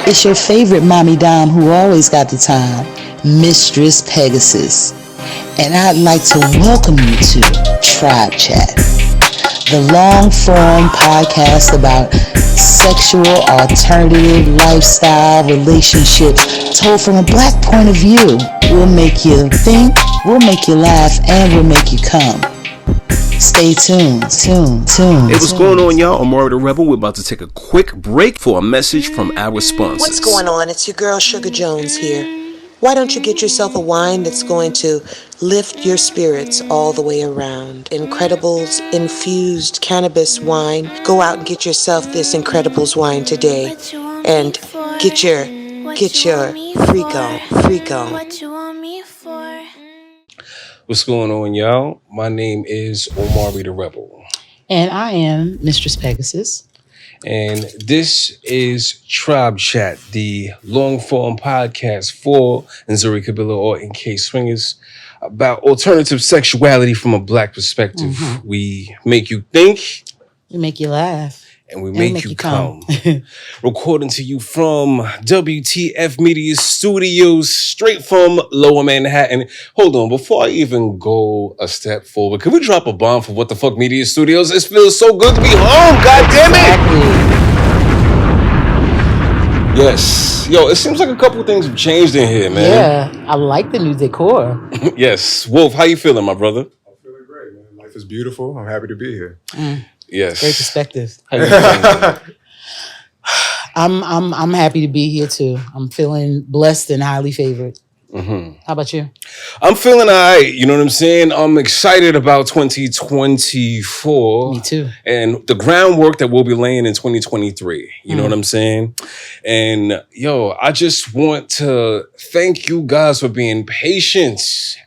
It's your favorite mommy dime who always got the time, Mistress Pegasus. And I'd like to welcome you to Tribechat, the long-form podcast about sexual, alternative, lifestyle, relationships, told from a black point of view. We'll make you think, we'll make you laugh, and we'll make you come. Stay tuned. Hey, what's going on, y'all? Omari the Rebel. We're about to take a quick break for a message from our sponsors. What's going on? It's your girl, Sugar Jones here. Why don't you get yourself a wine that's going to lift your spirits all the way around? Incredibles infused cannabis wine. Go out and get yourself this Incredibles wine today and get your freak on. What you want me for? What's going on, y'all? My name is Omari the Rebel. And I am Mistress Pegasus. And this is Tribechat, the long-form podcast for Nzuri Kabila or NK Swingers about alternative sexuality from a black perspective. Mm-hmm. We make you think. We make you laugh. And we make you come. Recording to you from WTF Media Studios, straight from Lower Manhattan. Hold on, before I even go a step forward, can we drop a bomb for What the Fuck Media Studios? It feels so good to be home, God damn it! Yes. Yo, it seems like a couple things have changed in here, man. Yeah, I like the new decor. Yes. Wolf, how you feeling, my brother? I'm feeling great, man. Life is beautiful. I'm happy to be here. Yes. Great perspective. How you feeling? I'm happy to be here too. I'm feeling blessed and highly favored. Mm-hmm. How about you? I'm feeling all right. You know what I'm saying? I'm excited about 2024. Me too. And the groundwork that we'll be laying in 2023. You know what I'm saying? And yo, I just want to thank you guys for being patient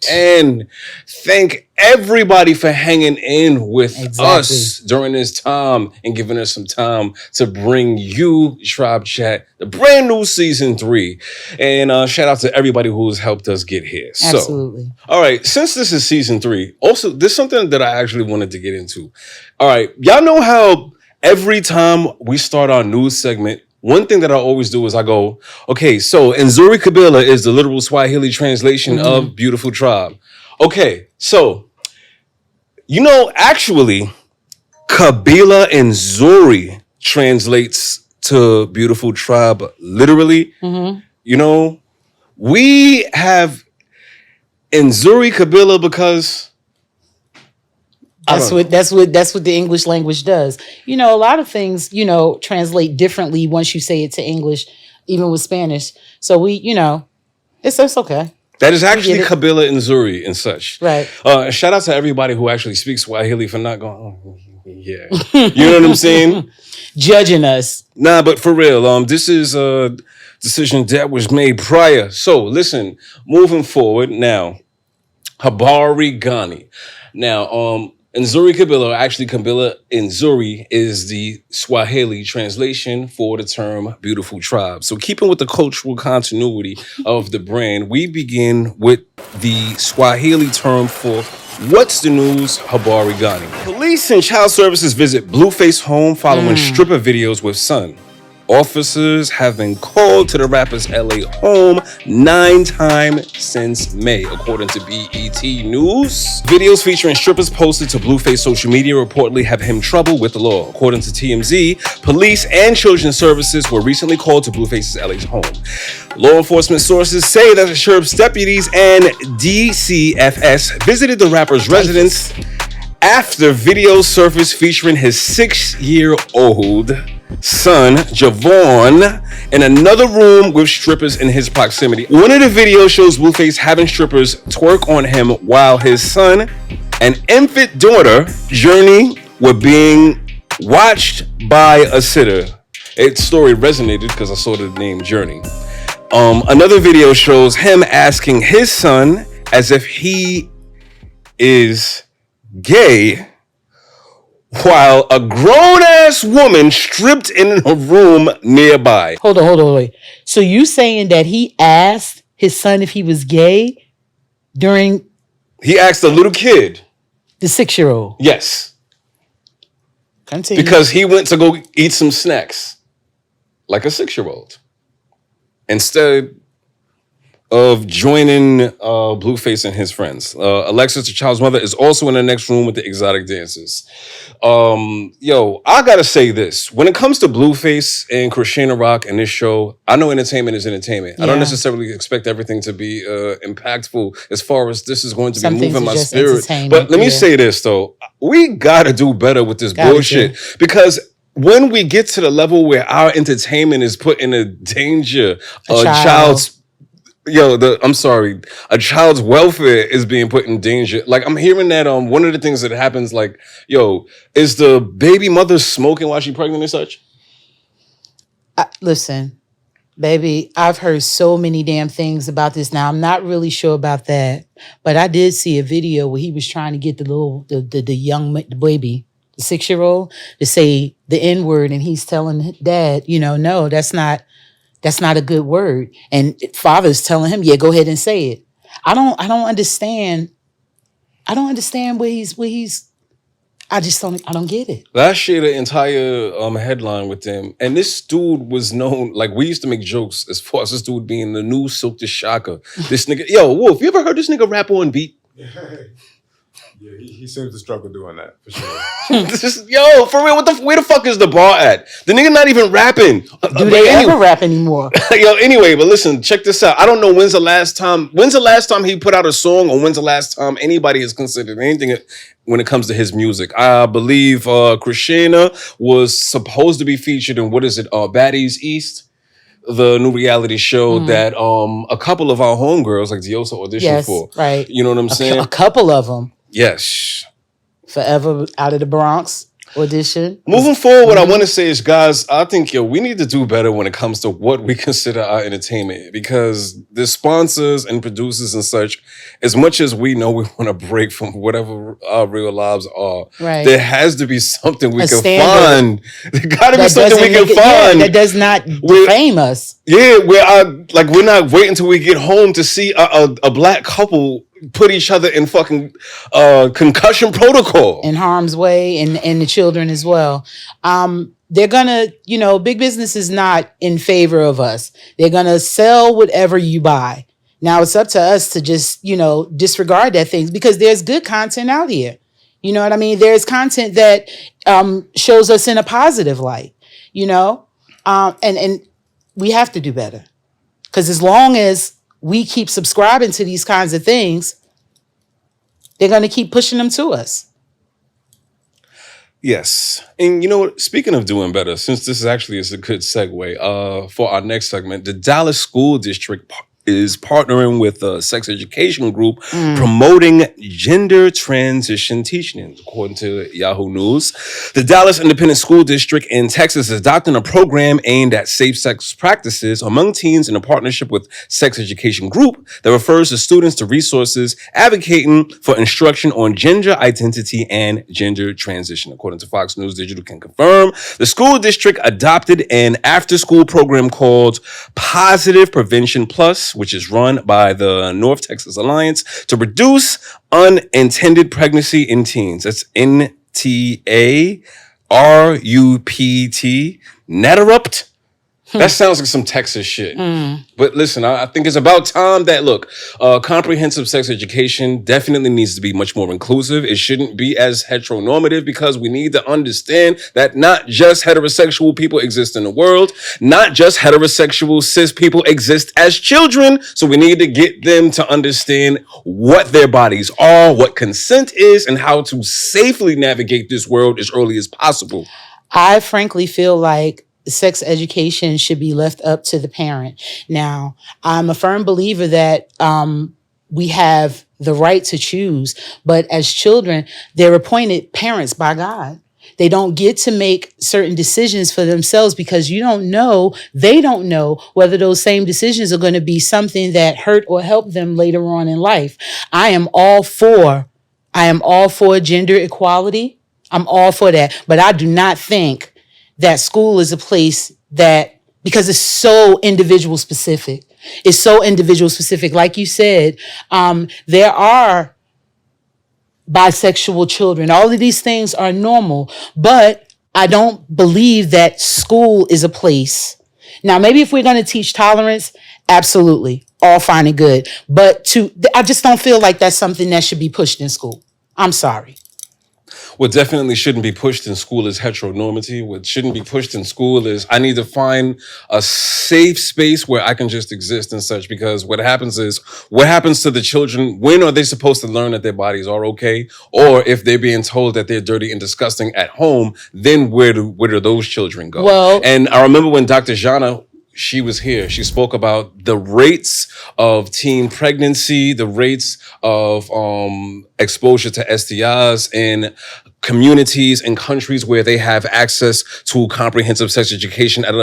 and thank everybody for hanging in with us during this time and giving us some time to bring you Tribechat, the brand new season 3. And shout out to everybody who's helped us get here. Absolutely. So, all right, since this is season 3, also, there's something that I actually wanted to get into. All right, y'all know how every time we start our news segment, one thing that I always do is I go, okay, so Nzuri Kabila is the literal Swahili translation of beautiful tribe. Okay, so, you know, actually, Kabila and Zuri translates to beautiful tribe literally. Mm-hmm. You know, we have Nzuri Kabila because that's what the English language does. You know, a lot of things, you know, translate differently once you say it to English, even with Spanish. So we, you know, it's okay. That is actually Kabila and Zuri and such. Right. Shout out to everybody who actually speaks Swahili for not going, oh, yeah. You know what I'm saying? Judging us. Nah, but for real, this is a decision that was made prior. So listen, moving forward now, Habari Ghani. Now, Nzuri Kabila, actually Kabila Nzuri, is the Swahili translation for the term beautiful tribe. So keeping with the cultural continuity of the brand, we begin with the Swahili term for what's the news, Habari Ghani. Police and child services visit Blueface home following stripper videos with son. Officers have been called to the rapper's LA home 9 times since May, according to BET News. Videos featuring strippers posted to Blueface social media reportedly have him trouble with the law. According to TMZ, police and children's services were recently called to Blueface's LA's home. Law enforcement sources say that the sheriff's deputies and DCFS visited the rapper's residence after videos surfaced featuring his 6-year-old son, Javon, in another room with strippers in his proximity. One of the videos shows Blueface having strippers twerk on him while his son and infant daughter, Journey, were being watched by a sitter. Its story resonated because I saw the name Journey. Another video shows him asking his son as if he is gay, while a grown-ass woman stripped in a room nearby. Hold on, wait. So you saying that he asked his son if he was gay during... He asked a little kid. The 6-year-old? Yes. Continue. Because he went to go eat some snacks. Like a 6-year-old. instead of joining Blueface and his friends. Alexis, the child's mother, is also in the next room with the exotic dancers. Yo, I gotta say this. When it comes to Blueface and Christina Rock and this show, I know entertainment is entertainment. Yeah. I don't necessarily expect everything to be impactful as far as this is going to be moving my spirit. But let me say this, though. We gotta do better with this bullshit. Because when we get to the level where our entertainment is put in a danger, a child's a child's welfare is being put in danger. Like, I'm hearing that one of the things that happens, like, is the baby mother smoking while she's pregnant and such? Listen, baby, I've heard so many damn things about this. Now, I'm not really sure about that, but I did see a video where he was trying to get the young baby, the 6-year-old, to say the N-word, and he's telling dad, no, that's not a good word. And father's telling him, yeah, go ahead and say it. I don't understand. I don't understand where he's I don't get it. Last year, the entire headline with them, and this dude was known, like, we used to make jokes as far as this dude being the new Silk the Shocker. This nigga, Wolf, you ever heard this nigga rap on beat? Yeah, he seems to struggle doing that, for sure. For real, where the fuck is the bar at? The nigga not even rapping. Do they ever rap anymore? Anyway, but listen, check this out. I don't know when's the last time he put out a song, or when's the last time anybody has considered anything when it comes to his music. I believe Christina was supposed to be featured in, Baddies East? The new reality show that a couple of our homegirls, like Diosa, auditioned for. Right. You know what I'm saying? A couple of them. Yes. Forever Out of the Bronx audition. Moving forward, what I want to say is, guys, I think we need to do better when it comes to what we consider our entertainment, because the sponsors and producers and such, as much as we know we want to break from whatever our real lives are, there has to be something we can find. There got to be something we can find that does not defame us. Yeah, we're not waiting until we get home to see a black couple put each other in fucking concussion protocol, in harm's way, and the children as well. They're gonna, big business is not in favor of us. They're gonna sell whatever you buy. Now it's up to us to just, disregard that thing, because there's good content out here. You know what I mean? There's content that shows us in a positive light, and we have to do better, because as long as we keep subscribing to these kinds of things, they're going to keep pushing them to us. Yes. And you know what? Speaking of doing better, since this is a good segue for our next segment, the Dallas School District is partnering with a sex education group promoting gender transition teaching, according to Yahoo News. The Dallas Independent School District in Texas is adopting a program aimed at safe sex practices among teens in a partnership with sex education group that refers to students to resources advocating for instruction on gender identity and gender transition. According to Fox News Digital can confirm, the school district adopted an after-school program called Positive Prevention Plus, which is run by the North Texas Alliance to reduce unintended pregnancy in teens. That's NTARUPT. Netarupt. That sounds like some Texas shit. But listen, I think it's about time that, comprehensive sex education definitely needs to be much more inclusive. It shouldn't be as heteronormative, because we need to understand that not just heterosexual people exist in the world, not just heterosexual cis people exist as children. So we need to get them to understand what their bodies are, what consent is, and how to safely navigate this world as early as possible. I frankly feel like sex education should be left up to the parent. Now, I'm a firm believer that we have the right to choose, but as children, they're appointed parents by God. They don't get to make certain decisions for themselves, because they don't know whether those same decisions are going to be something that hurt or help them later on in life. I am all for gender equality. I'm all for that, but I do not think that school is a place that, because it's so individual specific. It's so individual specific. Like you said, there are bisexual children. All of these things are normal, but I don't believe that school is a place Now, maybe if we're going to teach tolerance, absolutely, all fine and good. But I just don't feel like that's something that should be pushed in school. I'm sorry. What definitely shouldn't be pushed in school is heteronormity. What shouldn't be pushed in school is I need to find a safe space where I can just exist and such. Because what happens to the children? When are they supposed to learn that their bodies are okay? Or if they're being told that they're dirty and disgusting at home, then where do those children go? Well, and I remember when Dr. Jana, she was here. She spoke about the rates of teen pregnancy, the rates of exposure to STIs in communities and countries where they have access to comprehensive sex education at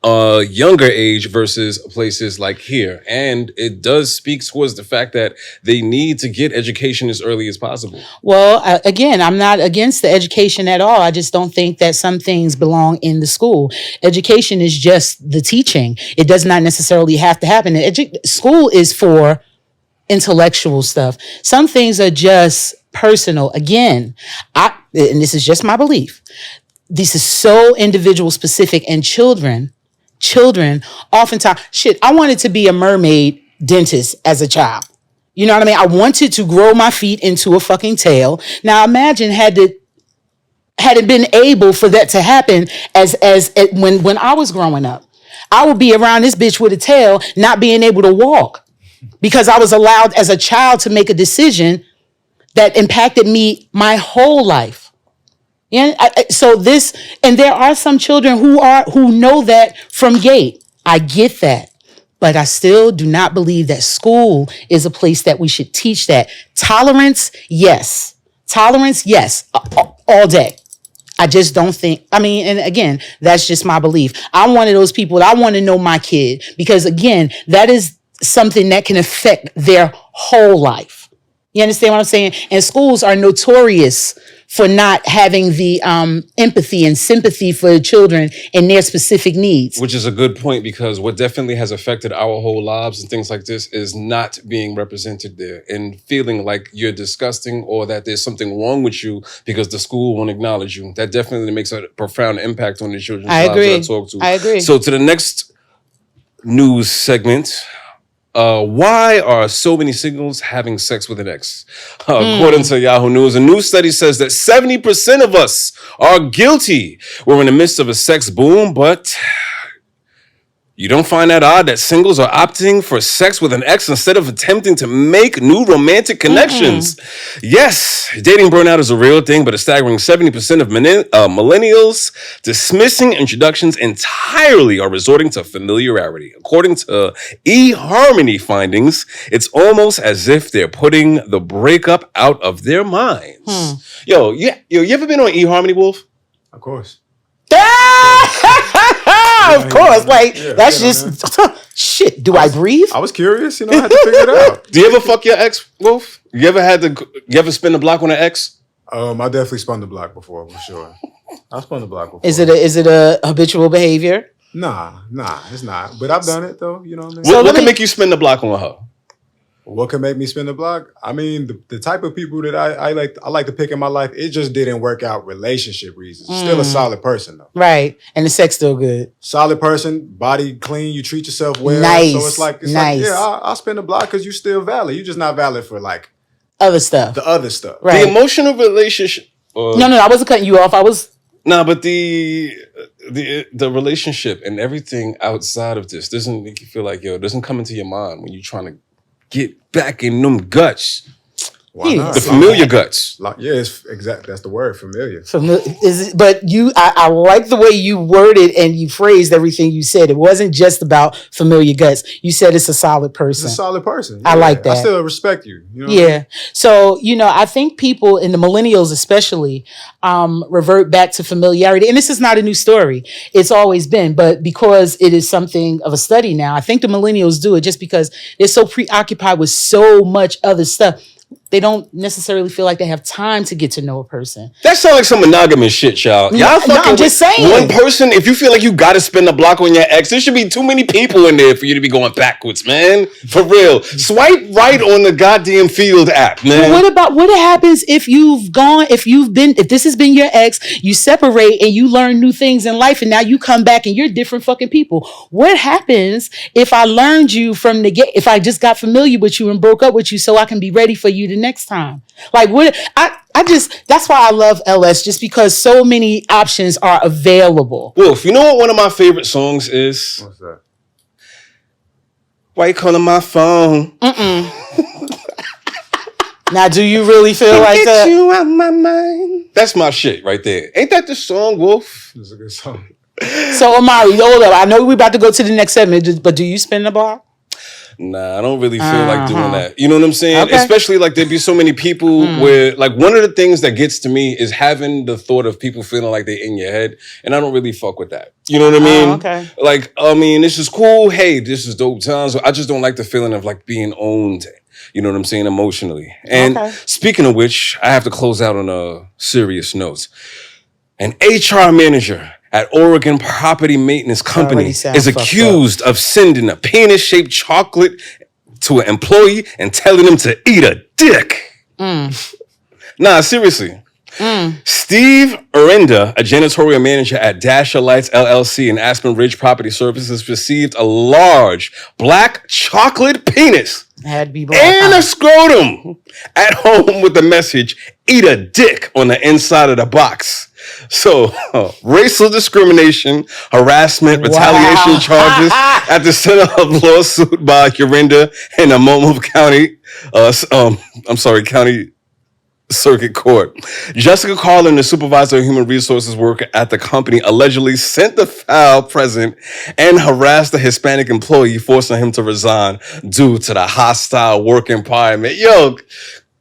a younger age versus places like here. And it does speak towards the fact that they need to get education as early as possible. Well, again, I'm not against the education at all. I just don't think that some things belong in the school. Education is just the teaching. It does not necessarily have to happen. School is for intellectual stuff. Some things are just personal. Again, and this is just my belief. This is so individual specific, and children oftentimes, I wanted to be a mermaid dentist as a child. You know what I mean? I wanted to grow my feet into a fucking tail. Now imagine had it been able for that to happen when I was growing up. I would be around this bitch with a tail, not being able to walk because I was allowed as a child to make a decision that impacted me my whole life. Yeah. And there are some children who know that from gate. I get that. But I still do not believe that school is a place that we should teach that. Tolerance, yes. All day. I just don't think, and again, that's just my belief. I'm one of those people that I want to know my kid because, again, that is something that can affect their whole life. You understand what I'm saying? And schools are notorious for not having the empathy and sympathy for the children and their specific needs. Which is a good point, because what definitely has affected our whole lives and things like this is not being represented there and feeling like you're disgusting or that there's something wrong with you because the school won't acknowledge you. That definitely makes a profound impact on the children's lives that I talk to. I agree. So to the next news segment. Why are so many singles having sex with an ex? According to Yahoo News, a new study says that 70% of us are guilty. We're in the midst of a sex boom, but you don't find that odd that singles are opting for sex with an ex instead of attempting to make new romantic connections? Yes, dating burnout is a real thing, but a staggering 70% of millennials dismissing introductions entirely are resorting to familiarity. According to eHarmony findings, it's almost as if they're putting the breakup out of their minds. Yo, you ever been on eHarmony, Wolf? Of course. Of course, that's just shit. Do I breathe? I was curious, I had to figure it out. Do you ever fuck your ex, Wolf? You ever spin the block on an ex? I definitely spun the block before, for sure. I spun the block before. Is it a habitual behavior? Nah, it's not. But I've done it though. You know what I mean? What can make you spin the block on her? What can make me spin the block? I mean, the type of people that I like to pick in my life, it just didn't work out relationship reasons. Still a solid person though. Right. And the sex still good. Solid person, body clean, you treat yourself well. Nice. So it's like, I'll spin the block because you're still valid. You're just not valid for like other stuff. The other stuff. Right. The emotional relationship. No, I wasn't cutting you off. But the relationship and everything outside of this doesn't make you feel like, doesn't come into your mind when you're trying to get back in them guts. Why not? The familiar guts. It's exactly. That's the word, familiar. But I like the way you worded and you phrased everything you said. It wasn't just about familiar guts. You said it's a solid person. It's a solid person. I like that. I still respect you. Yeah. So, I think people, and the millennials especially, revert back to familiarity. And this is not a new story. It's always been. But because it is something of a study now, I think the millennials do it just because they're so preoccupied with so much other stuff. they don't necessarily feel like they have time to get to know a person. That sounds like some monogamous shit, y'all. Y'all fucking I'm just saying. One person, if you feel like you gotta spin the block on your ex, there should be too many people in there for you to be going backwards, man. For real. Swipe right on the goddamn Field app, man. Well, what happens if if this has been your ex, you separate and you learn new things in life and now you come back and you're different fucking people? What happens if I learned you from the get, if I just got familiar with you and broke up with you so I can be ready for you the next time? Like, what that's why I love LS, just because so many options are available. Wolf, you know what one of my favorite songs is? What's that? Why you calling my phone? Now, do you really feel like that? Get you out my mind. That's my shit right there. Ain't that the song, Wolf? It's a good song. So, Omari, hold up. I know we're about to go to the next segment, but do you spin the block? Nah, I don't really feel like doing that. You know what I'm saying? Okay. Especially like there'd be so many people where like one of the things that gets to me is having the thought of people feeling like they're in your head. And I don't really fuck with that. You know what I mean? Okay. Like, I mean, this is cool. Hey, this is dope times. I just don't like the feeling of like being owned. You know what I'm saying? Emotionally. And speaking of which, I have to close out on a serious note. An HR manager at Oregon Property Maintenance Company is accused of sending a penis-shaped chocolate to an employee and telling him to eat a dick. Nah, seriously. Steve Arenda, a janitorial manager at Dasher Lights LLC in Aspen Ridge Property Services, received a large black chocolate penis Had to be black. and a scrotum at home with the message, "Eat a dick," on the inside of the box. So, racial discrimination, harassment, retaliation charges at the center of lawsuit by Arenda and the Monmouth County, County Circuit Court. Jessica Carlin, the supervisor of human resources worker at the company, allegedly sent the foul present and harassed the Hispanic employee, forcing him to resign due to the hostile work environment. Yo,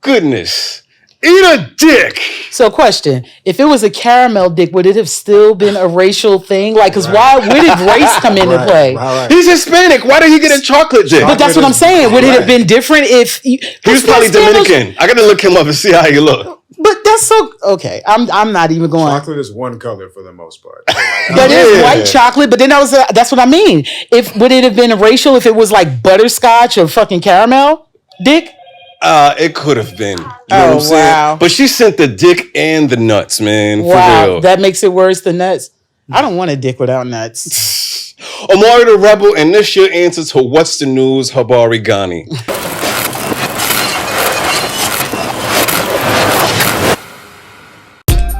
goodness. Eat a dick. So, question: if it was a caramel dick, would it have still been a racial thing? Like, because where did race come into play? Right. He's Hispanic. Why did he get a chocolate dick? But that's what I'm saying. Would it have been different if He was probably Dominican. I gotta look him up and see how he look. But that's so okay. I'm not even going. Chocolate is one color for the most part. That is white chocolate. But then that's what I mean. Would it have been racial if it was like butterscotch or fucking caramel dick? It could have been. You know what I'm saying? Wow. But she sent the dick and the nuts, man. Wow, for real. that makes it worse than nuts. I don't want a dick without nuts. Omari the Rebel, and this your answer to What's the News, Habari Ghani.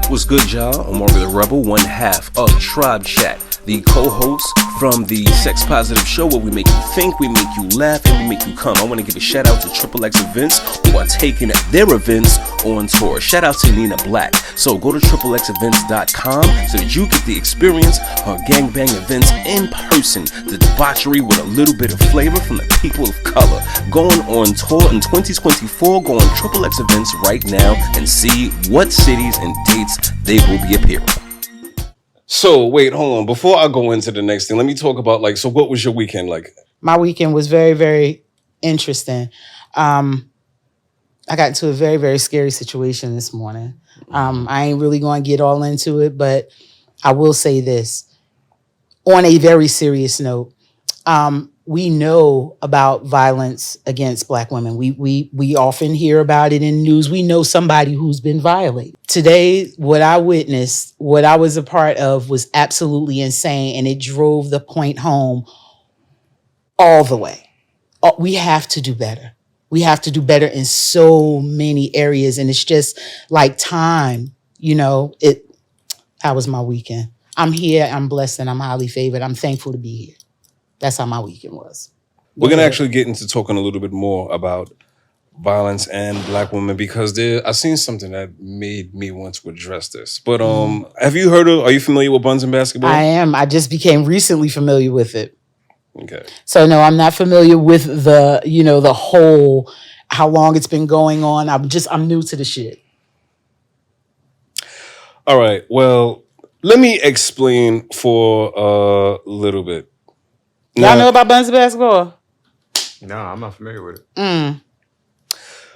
What's good, y'all? Omari the Rebel, one half of Tribechat, the co-host from the Sex Positive Show, where we make you think, we make you laugh, and we make you come. I want to give a shout out to Trix Events, who are taking their events on tour. Shout out to Nina Black. So go to trixevents.com so that you get the experience of gangbang events in person, the debauchery with a little bit of flavor from the people of color. Going on tour in 2024, go on Trix Events right now and see what cities and dates they will be appearing. So, wait, hold on. Before I go into the next thing, let me talk about, so what was your weekend like? My weekend was very, very interesting. I got into a very, very scary situation this morning. I ain't really going to get all into it, but I will say this. On a very serious note, we know about violence against Black women. We often hear about it in news. We know somebody who's been violated. Today, what I witnessed, what I was a part of, was absolutely insane, and it drove the point home all the way. We have to do better. We have to do better in so many areas, and it's just like time. How was my weekend? I'm here, I'm blessed, and I'm highly favored. I'm thankful to be here. That's how my weekend was. We're going to actually get into talking a little bit more about violence and Black women, because I seen something that made me want to address this. But are you familiar with Buns Basketball? I am. I just became recently familiar with it. Okay. So no, I'm not familiar with the whole, how long it's been going on. I'm new to the shit. All right. Well, let me explain for a little bit. Y'all know about Buns Basketball? No, I'm not familiar with it.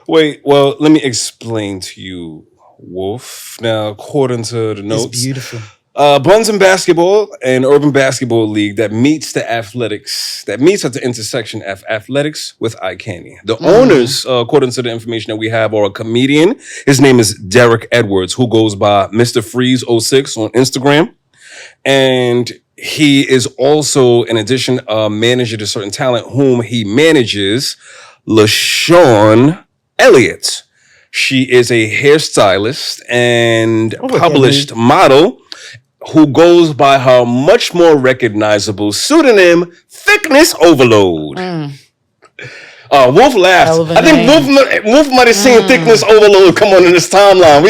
Wait, well, let me explain to you, Wolf. Now, according to the It's notes, beautiful. Buns and Basketball, an urban basketball league that meets at the intersection of athletics with eye candy. The owners, according to the information that we have, are a comedian. His name is Derek Edwards, who goes by Mr. Freeze06 on Instagram. And he is also, in addition, a manager to certain talent, whom he manages, LaShawn Elliott. She is a hairstylist and Look at published me. model who goes by her much more recognizable pseudonym, Thickness Overload. Wolf laughed. Hell of a I think name. Wolf might have seen Thickness Overload come on in this timeline.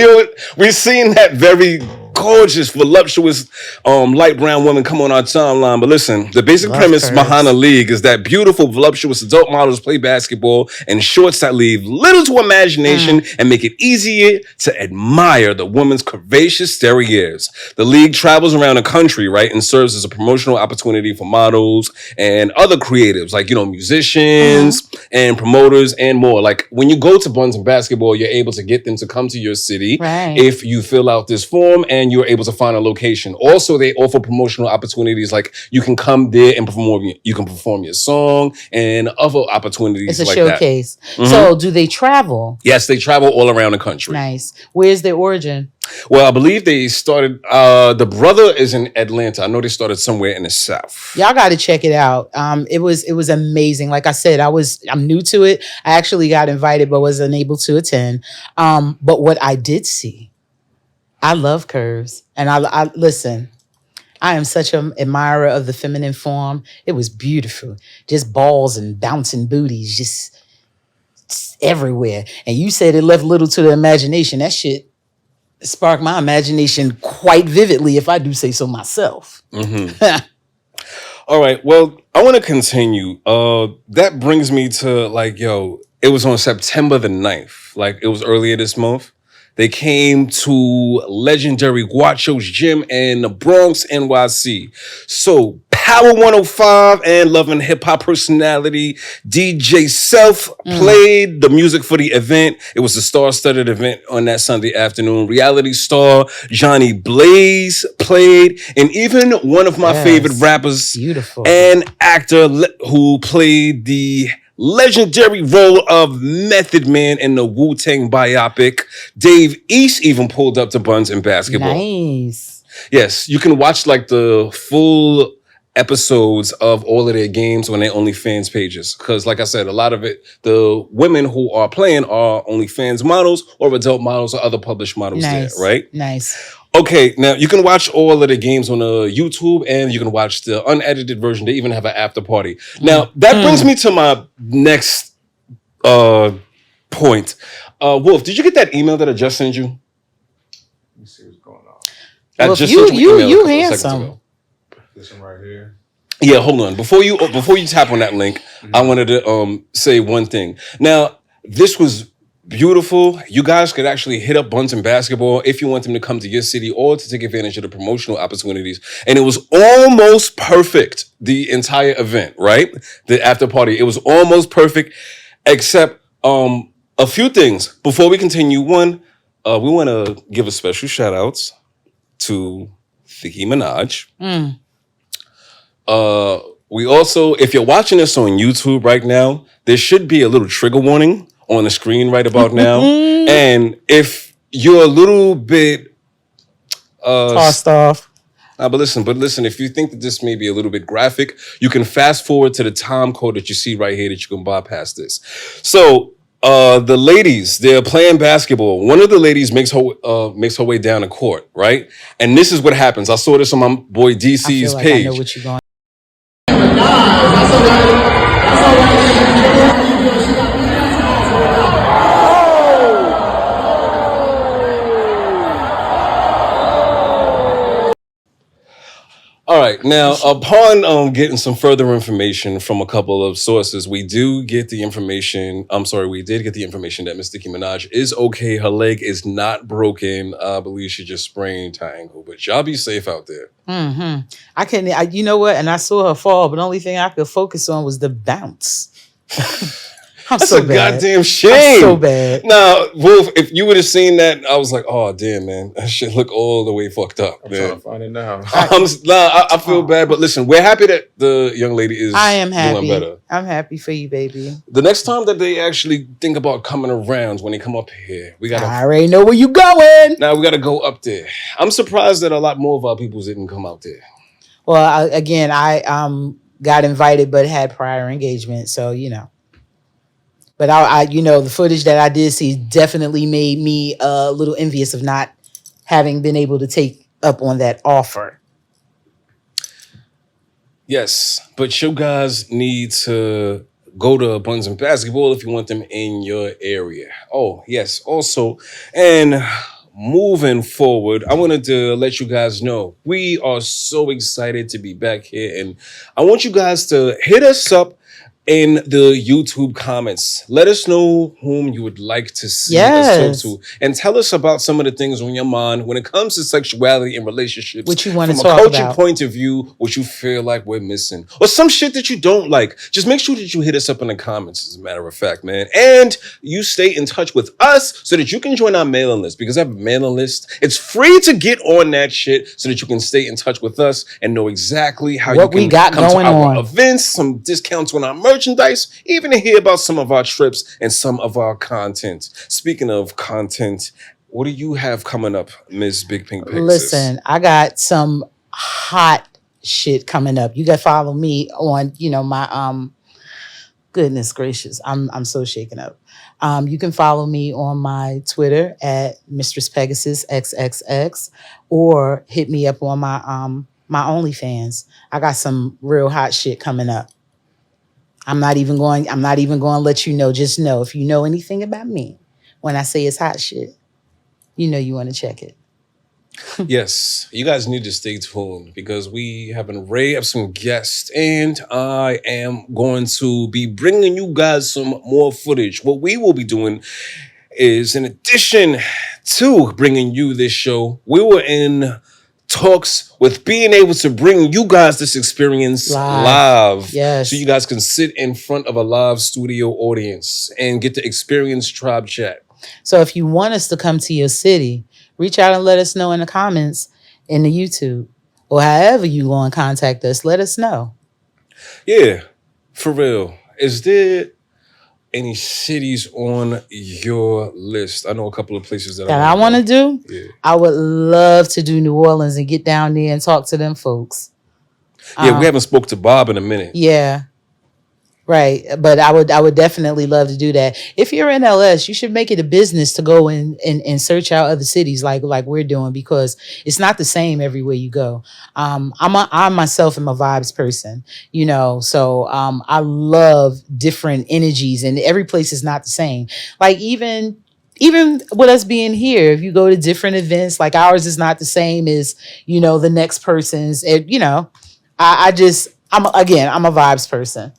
We've seen that very gorgeous, voluptuous, light brown woman come on our timeline. But listen, the basic Love premise curves. behind the league is that beautiful, voluptuous adult models play basketball in shorts that leave little to imagination and make it easier to admire the woman's curvaceous derrieres. The league travels around the country, right, and serves as a promotional opportunity for models and other creatives, like, musicians and promoters and more. Like, when you go to Buns and Basketball, you're able to get them to come to your city Right. if you fill out this form and you're able to find a location. Also, they offer promotional opportunities, like you can come there and perform your song and other opportunities It's a like showcase. So do they travel? that. Yes, they travel all around the country. Nice. Where's their origin? Well, I believe they started, the brother is in Atlanta. I know they started somewhere in the South. Y'all got to check it out. It was amazing. Like I said, I'm new to it. I actually got invited, but was unable to attend. But what I did see, I love curves, and I listen. I am such an admirer of the feminine form. It was beautiful, just balls and bouncing booties, just everywhere. And you said it left little to the imagination. That shit sparked my imagination quite vividly, if I do say so myself. All right. Well, I want to continue. That brings me to it was on September the 9th. Like, it was earlier this month. They came to legendary Guacho's Gym in the Bronx, NYC. So, Power 105 and Love and Hip Hop personality DJ Self played the music for the event. It was a star-studded event on that Sunday afternoon. Reality star Johnny Blaze played, and even one of my favorite rappers Beautiful. and actor who played the legendary role of Method Man in the Wu-Tang biopic, Dave East, even pulled up to Buns and Basketball. Nice. Yes, you can watch like the full episodes of all of their games on their OnlyFans pages. Because like I said, a lot of it, the women who are playing are OnlyFans models or adult models or other published models Nice. there, right? Nice. Okay, now you can watch all of the games on YouTube and you can watch the unedited version. They even have an after party. Now, that brings me to my next point. Wolf, did you get that email that I just sent you? Let me see what's going on. I Wolf, just you- sent you an email you a couple of seconds handsome. ago. This one right here. Yeah, hold on. Before you tap on that link, I wanted to say one thing. Now, this was beautiful. You guys could actually hit up Buns and Basketball if you want them to come to your city or to take advantage of the promotional opportunities. And it was almost perfect, the entire event, right? The after party. It was almost perfect, except a few things. Before we continue, one, we want to give a special shout outs to Nicki Minaj. We also, if you're watching this on YouTube right now, there should be a little trigger warning on the screen right about now. And if you're a little bit Tossed off. but listen, if you think that this may be a little bit graphic, you can fast forward to the time code that you see right here that you can bypass this. So the ladies, they're playing basketball. One of the ladies makes her way down the court, right? And this is what happens. I saw this on my boy I DC's feel like page. I know what you're going. All right. Now, upon getting some further information from a couple of sources, we did get the information that Miss Nicki Minaj is okay. Her leg is not broken. I believe she just sprained her ankle. But y'all be safe out there. I you know what? And I saw her fall, but the only thing I could focus on was the bounce. That's so a bad. goddamn shame. I'm so bad. Now, Wolf, if you would have seen that, I was like, oh damn, man, that shit look all the way fucked up. I'm man. trying to find it now. I feel bad, but listen, we're happy that the young lady is I am happy. doing better. I'm happy for you, baby. The next time that they actually think about coming around, when they come up here, we gotta. I already know where you going. Now we gotta go up there. I'm surprised that a lot more of our people didn't come out there. Well, I got invited, but had prior engagement, so you know. But I the footage that I did see definitely made me a little envious of not having been able to take up on that offer. Yes, but you guys need to go to Buns and Basketball if you want them in your area. Oh, yes. Also, and moving forward, I wanted to let you guys know we are so excited to be back here, and I want you guys to hit us up in the YouTube comments. Let us know whom you would like to see us talk to, and tell us about some of the things on your mind when it comes to sexuality and relationships. What you want to from talk a coaching about. point of view, what you feel like we're missing, or some shit that you don't like. Just make sure that you hit us up in the comments, as a matter of fact, man. And you stay in touch with us so that you can join our mailing list, because I have a mailing list. It's free to get on that shit so that you can stay in touch with us and know exactly how What you we can got come going to our on. events, some discounts on our merchandise, even to hear about some of our trips and some of our content. Speaking of content, what do you have coming up, Ms. Big Pink Pegasus? Listen, I got some hot shit coming up. You got to follow me on, my goodness gracious, I'm so shaken up. You can follow me on my Twitter at Mistress Pegasus XXX, or hit me up on my OnlyFans. I got some real hot shit coming up. I'm not even going to let you know. Just know, if you know anything about me, when I say it's hot shit, you want to check it. Yes, you guys need to stay tuned, because we have an array of some guests, and I am going to be bringing you guys some more footage. What we will be doing is, in addition to bringing you this show, we were in talks with being able to bring you guys this experience live. Yes. So you guys can sit in front of a live studio audience and get to experience Tribechat. So if you want us to come to your city, reach out and let us know in the comments in the YouTube, or however you go and contact us, let us know. Yeah, for real. Is there any cities on your list? I know a couple of places that I want to do. Yeah. I would love to do New Orleans and get down there and talk to them folks. Yeah, we haven't spoke to Bob in a minute. Yeah. Right. But I would definitely love to do that. If you're in LS, you should make it a business to go and search out other cities like we're doing, because it's not the same everywhere you go. I myself am a vibes person, so I love different energies, and every place is not the same. Like even with us being here, if you go to different events, like ours is not the same as, the next person's, I'm a vibes person.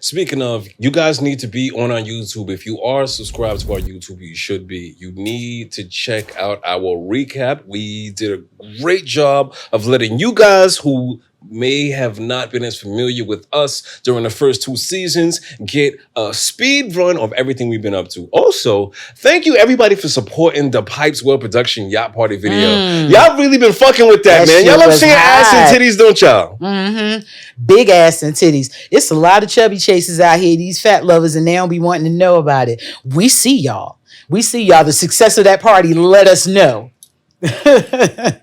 Speaking of, you guys need to be on our YouTube. If you are subscribed to our YouTube, you should be. You need to check out our recap. We did a great job of letting you guys who may have not been as familiar with us during the first 2 seasons get a speed run of everything we've been up to. Also, thank you everybody for supporting the Pipes World Production Yacht Party video. Y'all really been fucking with that, man. Y'all love seeing ass and titties, don't y'all? Mm-hmm. Big ass and titties. It's a lot of chubby chasers out here, these fat lovers, and they don't be wanting to know about it. We see y'all. The success of that party, let us know.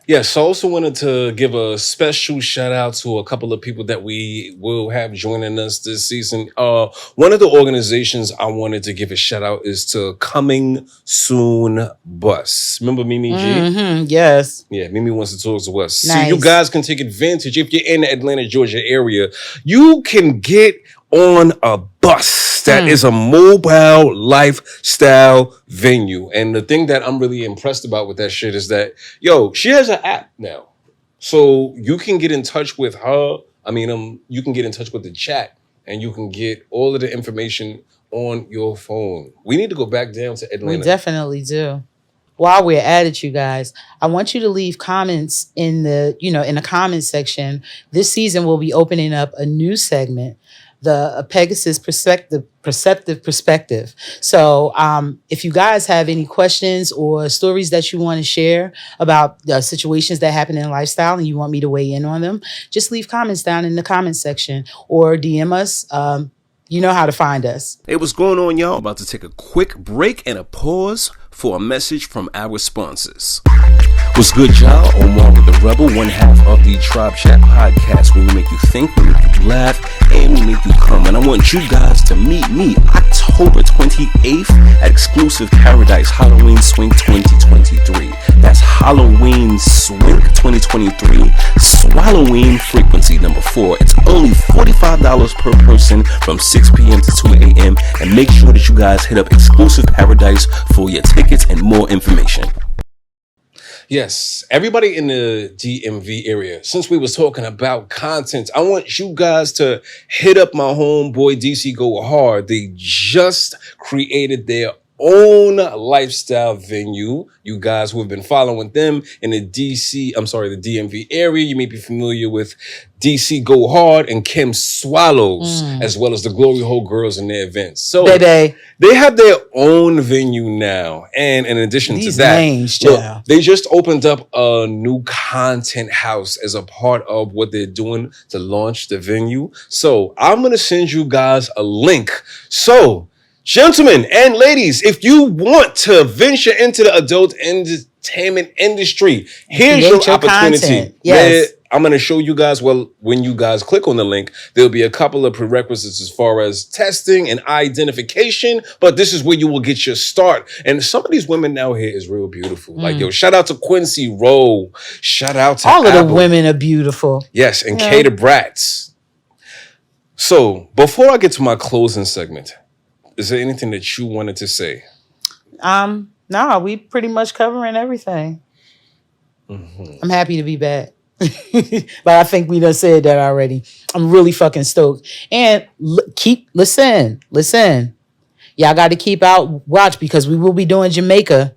Yes, I also wanted to give a special shout out to a couple of people that we will have joining us this season. One of the organizations I wanted to give a shout out is to Coming Soon Bus. Remember Mimi G? Mm-hmm, yes. Yeah, Mimi wants to talk to us. Nice. So you guys can take advantage. If you're in the Atlanta, Georgia area, you can get on a bus that is a mobile lifestyle venue. And the thing that I'm really impressed about with that shit is that, she has an app now. So you can get in touch with her. You can get in touch with the chat, and you can get all of the information on your phone. We need to go back down to Atlanta. We definitely do. While we're at it, you guys, I want you to leave comments in the comment section. This season, we'll be opening up a new segment the Pegasus perceptive perspective. So if you guys have any questions or stories that you want to share about situations that happen in lifestyle and you want me to weigh in on them, just leave comments down in the comment section or DM us. You know how to find us. Hey, what's going on, y'all? About to take a quick break and a pause for a message from our sponsors. What's good, y'all? Omari the Rebel, one half of the Tribechat podcast, where we make you think, we make you laugh, and we make you come. And I want you guys to meet me October 28th at Exclusive Paradise Halloween Swing 2023. That's Halloween Swing 2023, Swalloween Frequency number 4. It's only $45 per person from 6 p.m. to 2 a.m. And make sure that you guys hit up Exclusive Paradise for your tickets and more information. Yes, everybody in the DMV area, since we was talking about content, I want you guys to hit up my homeboy DC Go Hard. They just created their own lifestyle venue. You guys who have been following them in the DMV area, you may be familiar with DC Go Hard and Kim Swallows, as well as the Glory Hole Girls and their events. So they have their own venue now. And in addition to that, they just opened up a new content house as a part of what they're doing to launch the venue. So I'm going to send you guys a link. So gentlemen and ladies, if you want to venture into the adult entertainment industry, here's your opportunity. Yes. I'm going to show you guys, when you guys click on the link, there'll be a couple of prerequisites as far as testing and identification, but this is where you will get your start. And some of these women out here is real beautiful. Like, shout out to Quincy Rowe. Shout out to all of the women are beautiful. Yes, and Kata Bratz. So before I get to my closing segment, is there anything that you wanted to say? No, we pretty much covering everything. I'm happy to be back. But I think we done said that already. I'm really fucking stoked. And listen. Y'all got to keep out watch because we will be doing Jamaica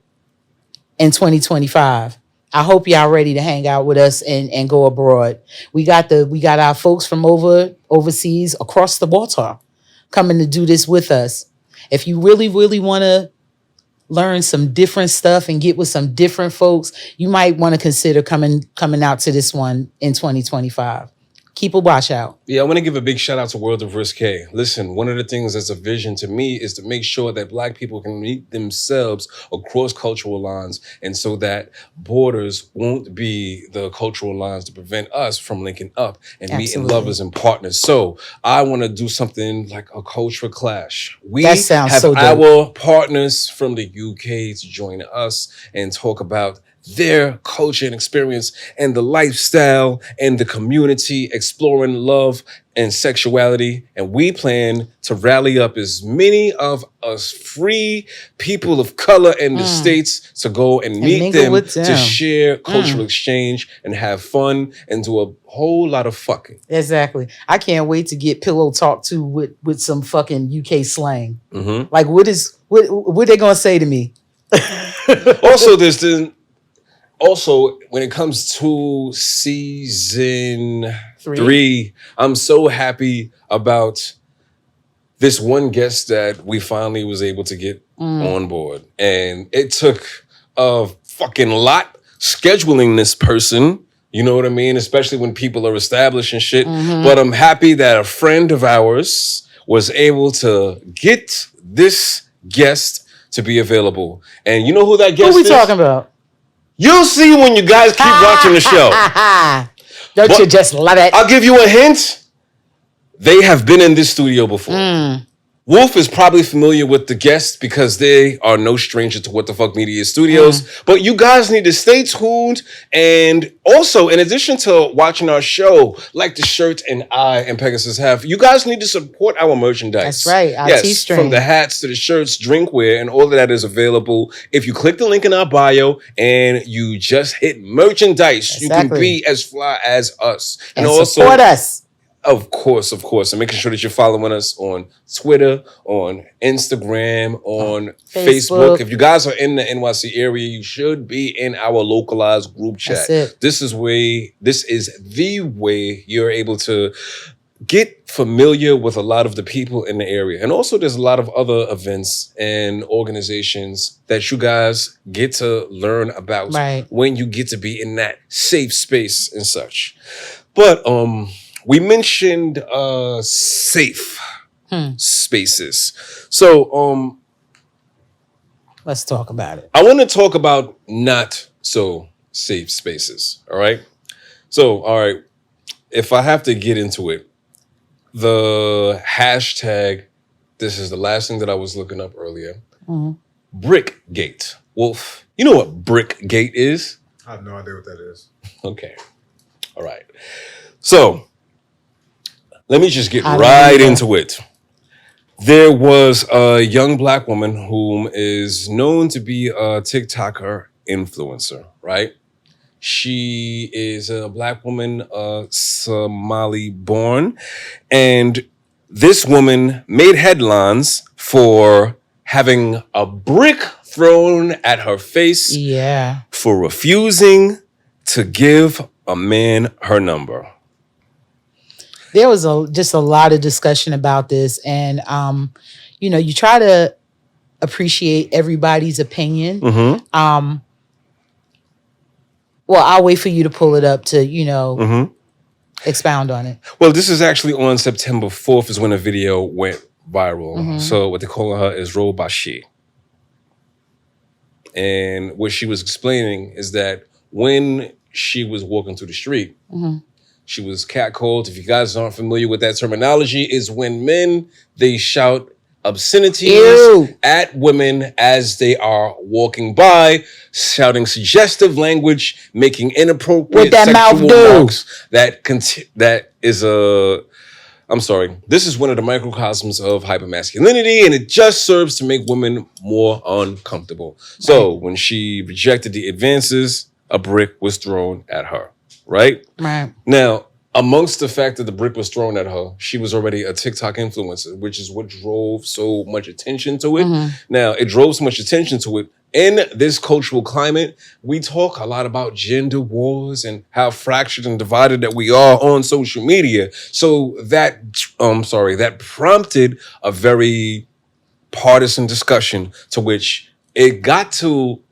in 2025. I hope y'all ready to hang out with us and go abroad. We got our folks from overseas across the water coming to do this with us. If you really, really want to learn some different stuff and get with some different folks, you might want to consider coming out to this one in 2025. Keep a watch out. Yeah, I want to give a big shout out to World of Risque. Listen, one of the things that's a vision to me is to make sure that Black people can meet themselves across cultural lines, and so that borders won't be the cultural lines to prevent us from linking up and meeting lovers and partners. So I want to do something like a cultural clash. We have our partners from the UK to join us and talk about their culture and experience and the lifestyle and the community, exploring love and sexuality. And we plan to rally up as many of us free people of color in the States to go and meet them to share cultural exchange and have fun and do a whole lot of fucking. Exactly. I can't wait to get pillow talk to with some fucking UK slang. Like what they gonna say to me? Also, when it comes to season 3, I'm so happy about this one guest that we finally was able to get on board. And it took a fucking lot scheduling this person. You know what I mean? Especially when people are established and shit. But I'm happy that a friend of ours was able to get this guest to be available. And you know who that guest is? Who we talking about? You'll see when you guys keep watching the show. Don't you just love it? I'll give you a hint. They have been in this studio before. Wolf is probably familiar with the guests because they are no stranger to What the Fuck Media Studios. But you guys need to stay tuned. And also, in addition to watching our show, like the shirt and I and Pegasus have, you guys need to support our merchandise. That's right. Our T-string. From the hats to the shirts, drinkware, and all of that is available. If you click the link in our bio and you just hit merchandise, you can be as fly as us. And also support us. Of course. And making sure that you're following us on Twitter, on Instagram, on Facebook. If you guys are in the NYC area, you should be in our localized group chat. That's it. This is the way you're able to get familiar with a lot of the people in the area. And also there's a lot of other events and organizations that you guys get to learn about when you get to be in that safe space and such. But we mentioned safe spaces. So let's talk about it. I want to talk about not so safe spaces. All right. So, all right, if I have to get into it, the hashtag, this is the last thing that I was looking up earlier, Brickgate. Wolf, you know what Brickgate is? I have no idea what that is. Okay. All right. So let me just get right into it. There was a young Black woman whom is known to be a TikToker influencer, right? She is a Black woman, Somali born. And this woman made headlines for having a brick thrown at her face for refusing to give a man her number. There was just a lot of discussion about this. And, you try to appreciate everybody's opinion. Well, I'll wait for you to pull it up to, expound on it. Well, this is actually on September 4th is when a video went viral. So what they're calling her is Robashi. And what she was explaining is that when she was walking through the street, she was catcalled. If you guys aren't familiar with that terminology, is when men, they shout obscenities at women as they are walking by, shouting suggestive language, making inappropriate sexual remarks. That is I'm sorry. This is one of the microcosms of hypermasculinity, and it just serves to make women more uncomfortable. So when she rejected the advances, a brick was thrown at her. Right? Now, amongst the fact that the brick was thrown at her, she was already a TikTok influencer, which is what drove so much attention to it. Now, it drove so much attention to it. In this cultural climate, we talk a lot about gender wars and how fractured and divided that we are on social media. So that, that prompted a very partisan discussion to which it got to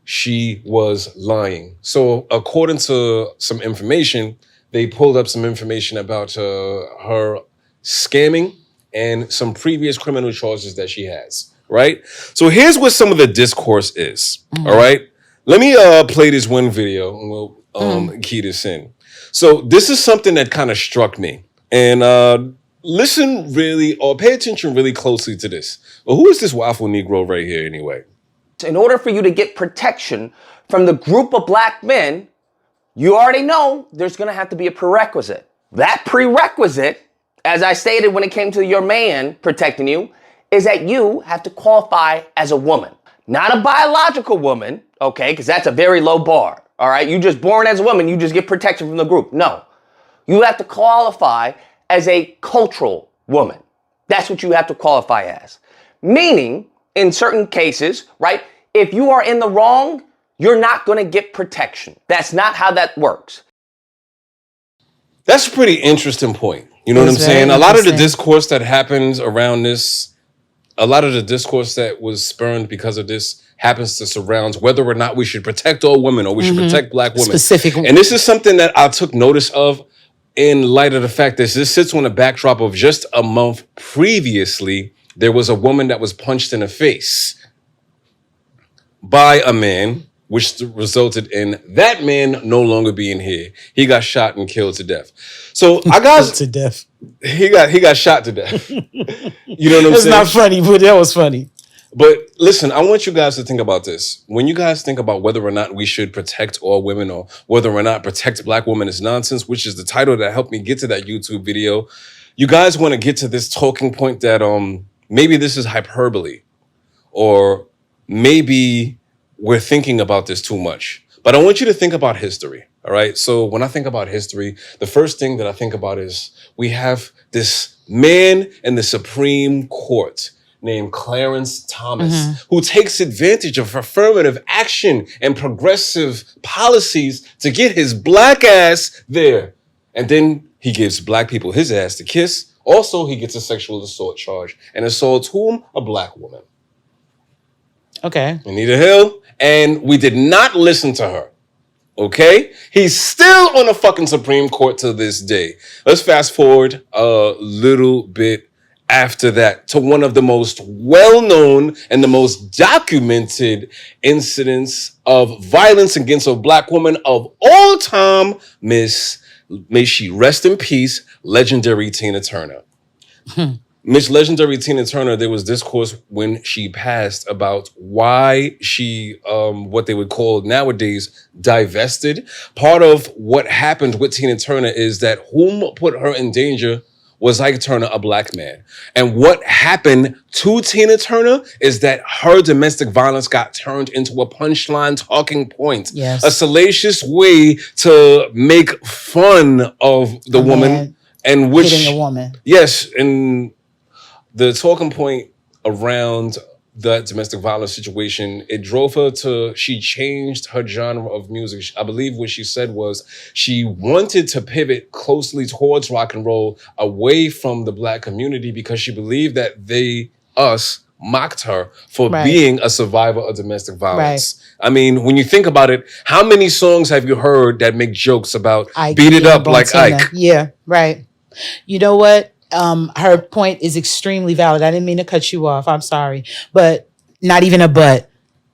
she was lying. So according to some information, they pulled up some information about her scamming and some previous criminal charges that she has, right? So here's what some of the discourse is, all right? Let me play this one video and we'll key this in. So this is something that kind of struck me. And listen really, or pay attention really closely to this. Well, who is this waffle Negro right here anyway? In order for you to get protection from the group of Black men, you already know there's going to have to be a prerequisite. That prerequisite, as I stated when it came to your man protecting you, is that you have to qualify as a woman. Not a biological woman, okay, because that's a very low bar, all right? You just born as a woman, you just get protection from the group. No. You have to qualify as a cultural woman. That's what you have to qualify as. Meaning, in certain cases, right, if you are in the wrong, you're not going to get protection. That's not how that works. That's a pretty interesting point. You know what I'm saying? A lot of the discourse that happens around this, a lot of the discourse that was spurned because of this happens to surround whether or not we should protect all women or we should protect Black women. Specifically. And this is something that I took notice of in light of the fact that this sits on a backdrop of just a month previously, there was a woman that was punched in the face by a man, which resulted in that man no longer being here. He got shot and killed to death. So I got to death. He got shot to death. You know what I'm saying? It's not funny, but that was funny. But listen, I want you guys to think about this. When you guys think about whether or not we should protect all women or whether or not protect Black women is nonsense, which is the title that helped me get to that YouTube video, you guys want to get to this talking point that maybe this is hyperbole or maybe we're thinking about this too much. But I want you to think about history, all right? So when I think about history, the first thing that I think about is we have this man in the Supreme Court named Clarence Thomas, who takes advantage of affirmative action and progressive policies to get his Black ass there. And then He gives black people his ass to kiss. Also, he gets a sexual assault charge and assaults whom? A black woman. Okay. Anita Hill. And we did not listen to her. Okay? He's still on the fucking Supreme Court to this day. Let's fast forward a little bit after that to one of the most well-known and the most documented incidents of violence against a black woman of all time, may she rest in peace, legendary Tina Turner. Miss Legendary Tina Turner, there was discourse when she passed about why she, what they would call nowadays, divested. Part of what happened with Tina Turner is that whom put her in danger was Ike Turner, a black man. And what happened to Tina Turner is that her domestic violence got turned into a punchline talking point. Yes. A salacious way to make fun of the woman. And which hitting a woman. Yes, and the talking point around that domestic violence situation, it drove her to, she changed her genre of music. I believe what she said was she wanted to pivot closely towards rock and roll away from the black community because she believed that us, mocked her for being a survivor of domestic violence. Right. I mean, when you think about it, how many songs have you heard that make jokes about Ike, beat it up like Ike? Yeah, right. You know what? Her point is extremely valid. I didn't mean to cut you off. I'm sorry. But not even a but.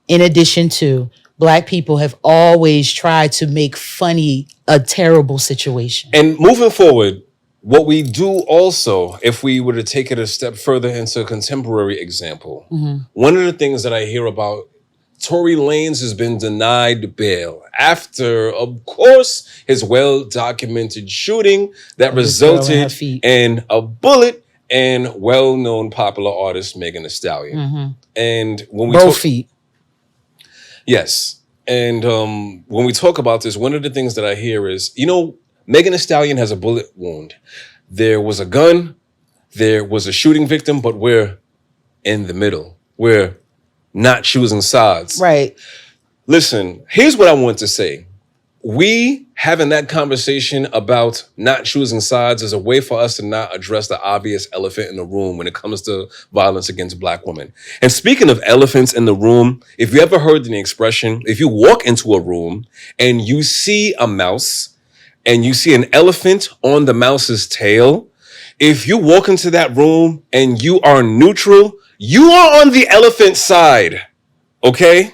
In addition to, black people have always tried to make funny a terrible situation. And moving forward, what we do also, if we were to take it a step further into a contemporary example, one of the things that I hear about, Tory Lanez has been denied bail after, of course, his well-documented shooting that resulted in a bullet and well-known popular artist Megan Thee Stallion. And when we both feet. Yes. And when we talk about this, one of the things that I hear is, you know, Megan Thee Stallion has a bullet wound. There was a gun, there was a shooting victim, but we're in the middle. We're not choosing sides. Right. Listen, here's what I want to say. We having that conversation about not choosing sides is a way for us to not address the obvious elephant in the room when it comes to violence against black women. And speaking of elephants in the room, if you ever heard the expression, if you walk into a room and you see a mouse and you see an elephant on the mouse's tail, if you walk into that room and you are neutral, you are on the elephant side, okay?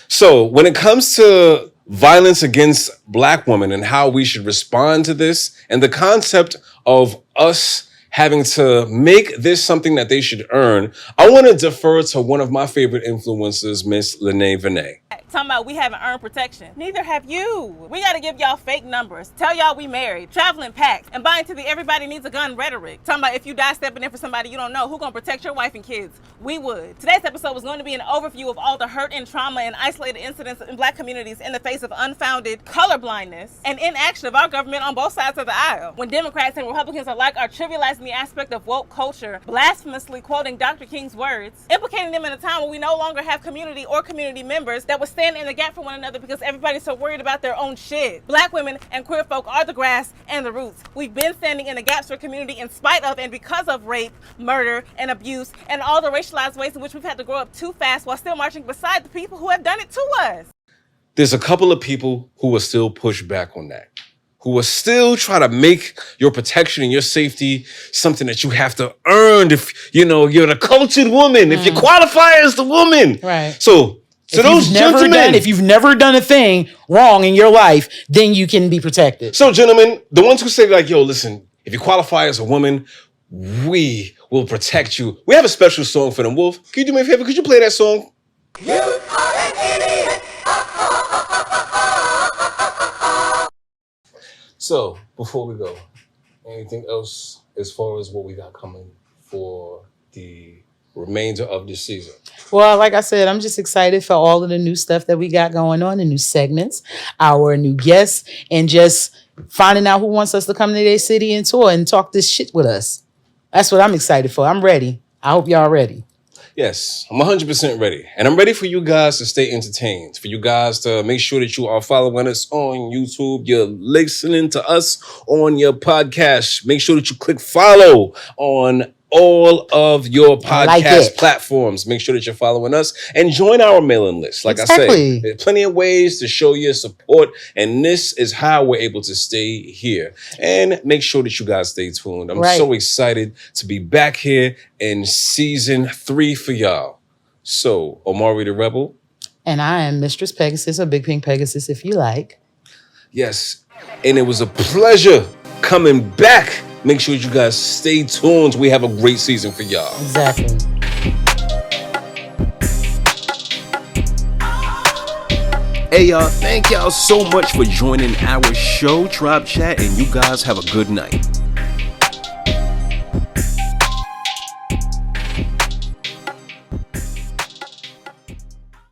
So when it comes to violence against black women and how we should respond to this and the concept of us having to make this something that they should earn, I want to defer to one of my favorite influencers, Miss Lene Vinay. Talking about we haven't earned protection. Neither have you. We got to give y'all fake numbers. Tell y'all we married, traveling packs, and buying to the everybody needs a gun rhetoric. Talking about if you die stepping in for somebody you don't know, who gonna protect your wife and kids? We would. Today's episode was going to be an overview of all the hurt and trauma and isolated incidents in black communities in the face of unfounded colorblindness and inaction of our government on both sides of the aisle. When Democrats and Republicans alike are trivializing the aspect of woke culture, blasphemously quoting Dr. King's words, implicating them in a time when we no longer have community or community members that would stand in the gap for one another because everybody's so worried about their own shit. Black women and queer folk are the grass and the roots. We've been standing in the gaps for community in spite of and because of rape, murder, and abuse, and all the racialized ways in which we've had to grow up too fast while still marching beside the people who have done it to us. There's a couple of people who will still push back on that, who will still try to make your protection and your safety something that you have to earn if, you know, you're the cultured woman, if you qualify as the woman. Right. So those gentlemen, if you've never done a thing wrong in your life, then you can be protected. So gentlemen, the ones who say like, yo, listen, if you qualify as a woman, we will protect you. We have a special song for them. Wolf, can you do me a favor? Could you play that song? You are an idiot. So, before we go, anything else as far as what we got coming for the remainder of this season? Well, like I said, I'm just excited for all of the new stuff that we got going on, the new segments, our new guests, and just finding out who wants us to come to their city and tour and talk this shit with us. That's what I'm excited for. I'm ready. I hope y'all ready. Yes, I'm 100% ready. And I'm ready for you guys to stay entertained, for you guys to make sure that you are following us on YouTube. You're listening to us on your podcast. Make sure that you click follow on all of your podcast platforms. Make sure that you're following us and join our mailing list. Like I say, there's plenty of ways to show your support, and this is how we're able to stay here. And make sure that you guys stay tuned. I'm so excited to be back here in season 3 for y'all. So, Omari the Rebel. And I am Mistress Pegasus, or Big Pink Pegasus, if you like. Yes, and it was a pleasure coming back. Make sure you guys stay tuned. We have a great season for y'all. Exactly. Hey, y'all. Thank y'all so much for joining our show, Tribechat, and you guys have a good night.